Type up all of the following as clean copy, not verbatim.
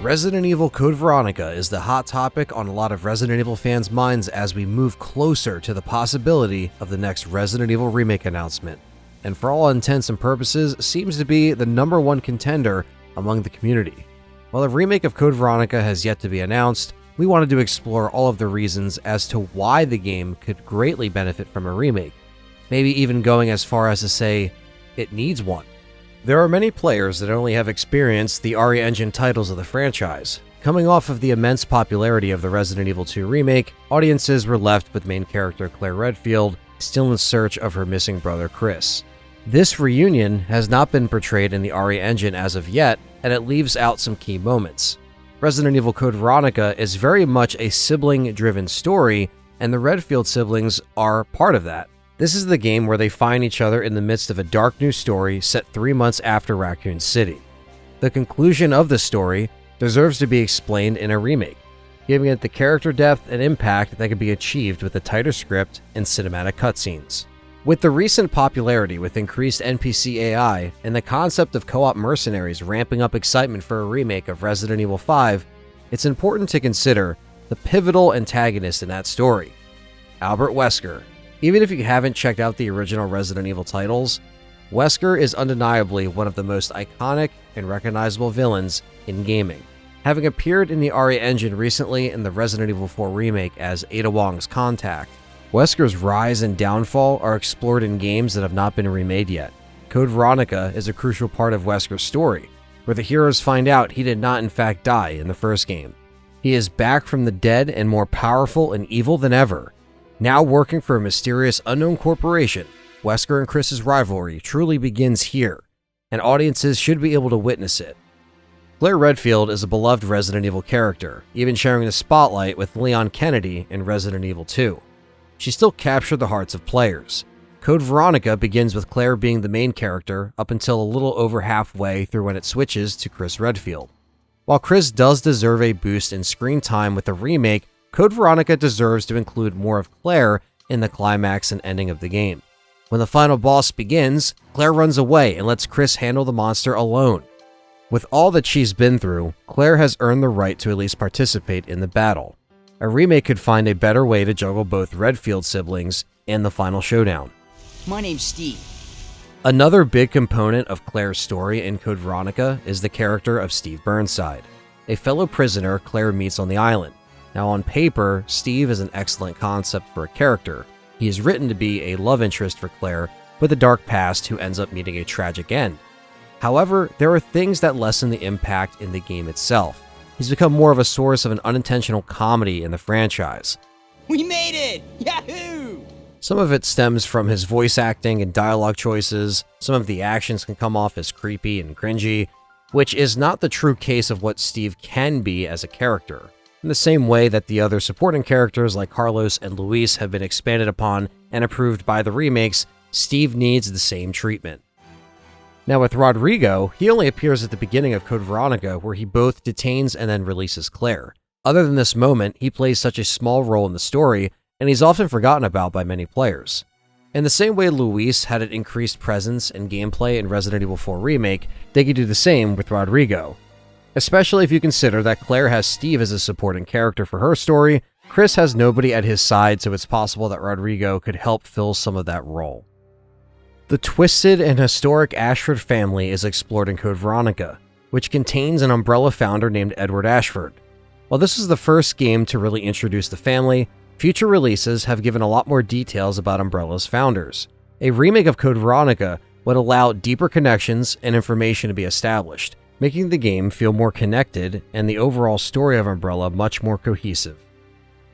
Resident Evil Code Veronica is the hot topic on a lot of Resident Evil fans' minds as we move closer to the possibility of the next Resident Evil Remake announcement, and for all intents and purposes seems to be the #1 contender among the community. While the remake of Code Veronica has yet to be announced, we wanted to explore all of the reasons as to why the game could greatly benefit from a remake, maybe even going as far as to say it needs one. There are many players that only have experienced the RE Engine titles of the franchise. Coming off of the immense popularity of the Resident Evil 2 remake, audiences were left with main character Claire Redfield still in search of her missing brother Chris. This reunion has not been portrayed in the RE Engine as of yet, and it leaves out some key moments. Resident Evil Code Veronica is very much a sibling-driven story, and the Redfield siblings are part of that. This is the game where they find each other in the midst of a dark new story set 3 months after Raccoon City. The conclusion of the story deserves to be explained in a remake, giving it the character depth and impact that could be achieved with a tighter script and cinematic cutscenes. With the recent popularity with increased NPC AI and the concept of co-op mercenaries ramping up excitement for a remake of Resident Evil 5, it's important to consider the pivotal antagonist in that story, Albert Wesker. Even if you haven't checked out the original Resident Evil titles, Wesker is undeniably one of the most iconic and recognizable villains in gaming. Having appeared in the RE Engine recently in the Resident Evil 4 remake as Ada Wong's Contact, Wesker's rise and downfall are explored in games that have not been remade yet. Code Veronica is a crucial part of Wesker's story, where the heroes find out he did not in fact die in the first game. He is back from the dead and more powerful and evil than ever. Now working for a mysterious unknown corporation, Wesker and Chris's rivalry truly begins here, and audiences should be able to witness it. Claire Redfield is a beloved Resident Evil character, even sharing the spotlight with Leon Kennedy in Resident Evil 2. She still captured the hearts of players. Code Veronica begins with Claire being the main character up until a little over halfway through when it switches to Chris Redfield. While Chris does deserve a boost in screen time with the remake, Code Veronica deserves to include more of Claire in the climax and ending of the game. When the final boss begins, Claire runs away and lets Chris handle the monster alone. With all that she's been through, Claire has earned the right to at least participate in the battle. A remake could find a better way to juggle both Redfield siblings and the final showdown. My name's Steve. Another big component of Claire's story in Code Veronica is the character of Steve Burnside, a fellow prisoner Claire meets on the island. Now on paper, Steve is an excellent concept for a character. He is written to be a love interest for Claire with a dark past who ends up meeting a tragic end. However, there are things that lessen the impact in the game itself. He's become more of a source of an unintentional comedy in the franchise. We made it! Yahoo! Some of it stems from his voice acting and dialogue choices. Some of the actions can come off as creepy and cringy, which is not the true case of what Steve can be as a character. In the same way that the other supporting characters like Carlos and Luis have been expanded upon and approved by the remakes, Steve needs the same treatment. Now with Rodrigo, he only appears at the beginning of Code Veronica where he both detains and then releases Claire. Other than this moment, he plays such a small role in the story, and he's often forgotten about by many players. In the same way Luis had an increased presence and gameplay in Resident Evil 4 Remake, they could do the same with Rodrigo. Especially if you consider that Claire has Steve as a supporting character for her story, Chris has nobody at his side, so it's possible that Rodrigo could help fill some of that role. The twisted and historic Ashford family is explored in Code Veronica, which contains an Umbrella founder named Edward Ashford. While this is the first game to really introduce the family, future releases have given a lot more details about Umbrella's founders. A remake of Code Veronica would allow deeper connections and information to be established, making the game feel more connected and the overall story of Umbrella much more cohesive.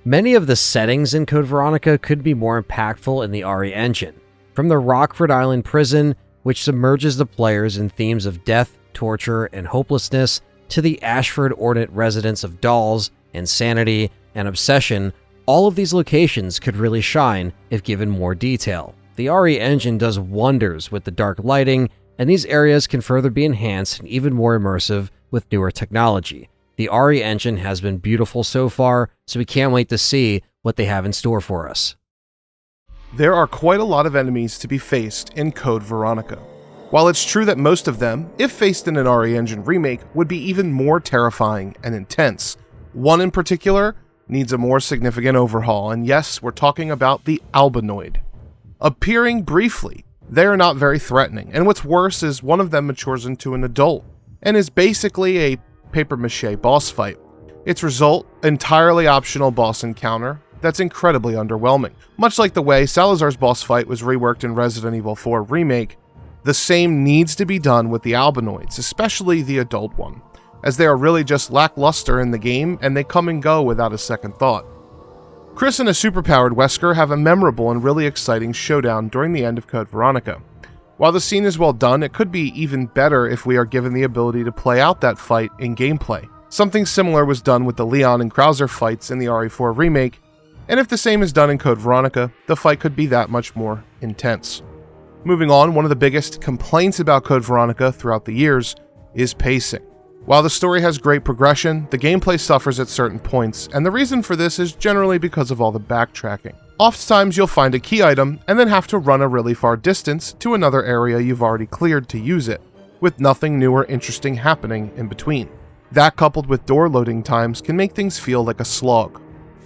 Many of the settings in Code Veronica could be more impactful in the RE Engine, from the Rockford Island prison, which submerges the players in themes of death, torture, and hopelessness, to the Ashford ornate residence of dolls, insanity, and obsession. All of these locations could really shine if given more detail. The RE Engine does wonders with the dark lighting, and these areas can further be enhanced and even more immersive with newer technology. The RE Engine has been beautiful so far, so we can't wait to see what they have in store for us. There are quite a lot of enemies to be faced in Code Veronica. While it's true that most of them, if faced in an RE Engine remake, would be even more terrifying and intense, one in particular needs a more significant overhaul, and yes, we're talking about the Albinoid. Appearing briefly, they are not very threatening, and what's worse is one of them matures into an adult, and is basically a papier-mâché boss fight. Its result, entirely optional boss encounter that's incredibly underwhelming. Much like the way Salazar's boss fight was reworked in Resident Evil 4 Remake, the same needs to be done with the Albinoids, especially the adult one, as they are really just lackluster in the game and they come and go without a second thought. Chris and a superpowered Wesker have a memorable and really exciting showdown during the end of Code Veronica. While the scene is well done, it could be even better if we are given the ability to play out that fight in gameplay. Something similar was done with the Leon and Krauser fights in the RE4 remake, and if the same is done in Code Veronica, the fight could be that much more intense. Moving on, one of the biggest complaints about Code Veronica throughout the years is pacing. While the story has great progression, the gameplay suffers at certain points, and the reason for this is generally because of all the backtracking. Oftentimes you'll find a key item and then have to run a really far distance to another area you've already cleared to use it, with nothing new or interesting happening in between. That, coupled with door loading times, can make things feel like a slog.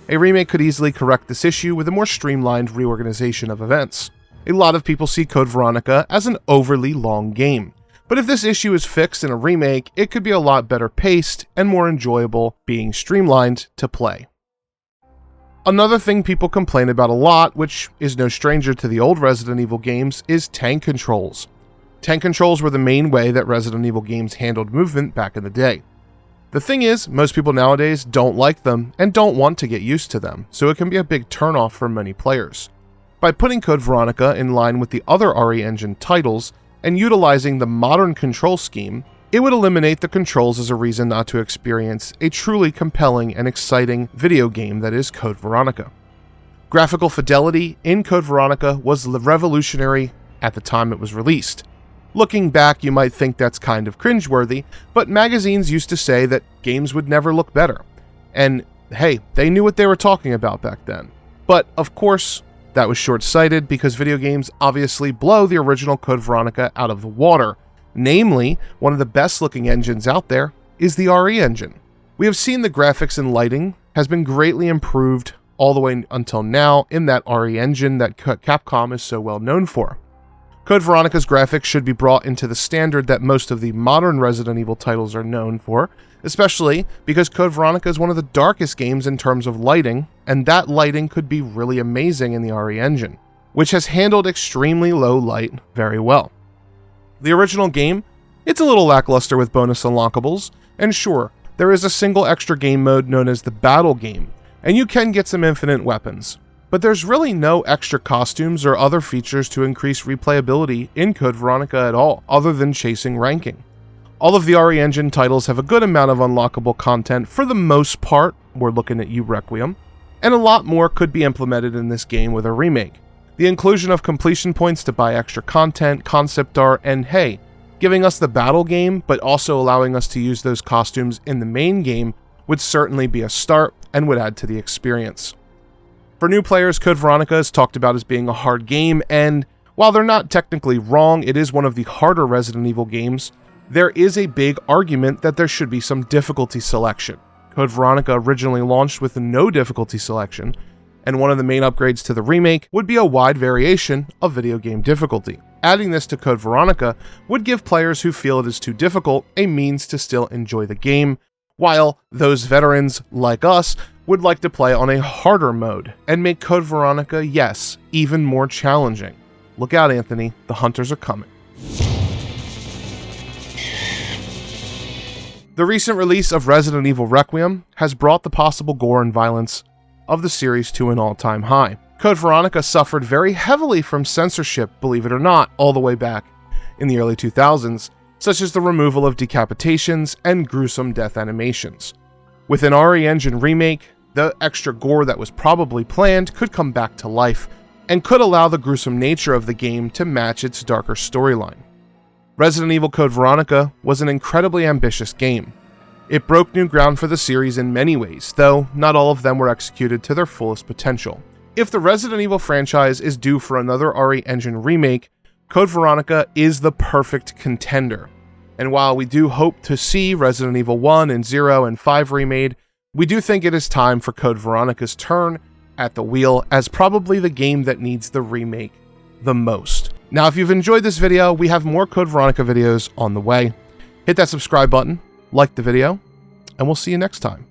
A remake could easily correct this issue with a more streamlined reorganization of events. A lot of people see Code Veronica as an overly long game, but if this issue is fixed in a remake, it could be a lot better paced and more enjoyable, being streamlined to play. Another thing people complain about a lot, which is no stranger to the old Resident Evil games, is tank controls. Tank controls were the main way that Resident Evil games handled movement back in the day. The thing is, most people nowadays don't like them and don't want to get used to them, so it can be a big turnoff for many players. By putting Code Veronica in line with the other RE Engine titles and utilizing the modern control scheme, it would eliminate the controls as a reason not to experience a truly compelling and exciting video game that is Code Veronica. Graphical fidelity in Code Veronica was revolutionary at the time it was released. Looking back, you might think that's kind of cringeworthy, but magazines used to say that games would never look better. And hey, they knew what they were talking about back then. But of course, that was short-sighted because video games obviously blow the original Code Veronica out of the water. Namely, one of the best-looking engines out there is the RE engine. We have seen the graphics and lighting has been greatly improved all the way until now in that RE engine that Capcom is so well known for. Code Veronica's graphics should be brought into the standard that most of the modern Resident Evil titles are known for, especially because Code Veronica is one of the darkest games in terms of lighting, and that lighting could be really amazing in the RE engine, which has handled extremely low light very well. The original game, it's a little lackluster with bonus unlockables, and sure, there is a single extra game mode known as the Battle Game, and you can get some infinite weapons. But there's really no extra costumes or other features to increase replayability in Code Veronica at all, other than chasing ranking. All of the RE Engine titles have a good amount of unlockable content for the most part, we're looking at you Requiem, and a lot more could be implemented in this game with a remake. The inclusion of completion points to buy extra content, concept art, and hey, giving us the battle game, but also allowing us to use those costumes in the main game would certainly be a start and would add to the experience. For new players, Code Veronica is talked about as being a hard game, and while they're not technically wrong, it is one of the harder Resident Evil games. There is a big argument that there should be some difficulty selection. Code Veronica originally launched with no difficulty selection, and one of the main upgrades to the remake would be a wide variation of video game difficulty. Adding this to Code Veronica would give players who feel it is too difficult a means to still enjoy the game, while those veterans like us would like to play on a harder mode and make Code Veronica, yes, even more challenging. Look out, Anthony, the hunters are coming. The recent release of Resident Evil Requiem has brought the possible gore and violence of the series to an all-time high. Code Veronica suffered very heavily from censorship, believe it or not, all the way back in the early 2000s, such as the removal of decapitations and gruesome death animations. With an RE Engine remake, the extra gore that was probably planned could come back to life, and could allow the gruesome nature of the game to match its darker storyline. Resident Evil Code Veronica was an incredibly ambitious game. It broke new ground for the series in many ways, though not all of them were executed to their fullest potential. If the Resident Evil franchise is due for another RE Engine remake, Code Veronica is the perfect contender. And while we do hope to see Resident Evil 1 and 0 and 5 remade, we do think it is time for Code Veronica's turn at the wheel as probably the game that needs the remake the most. Now, if you've enjoyed this video, we have more Code Veronica videos on the way. Hit that subscribe button, like the video, and we'll see you next time.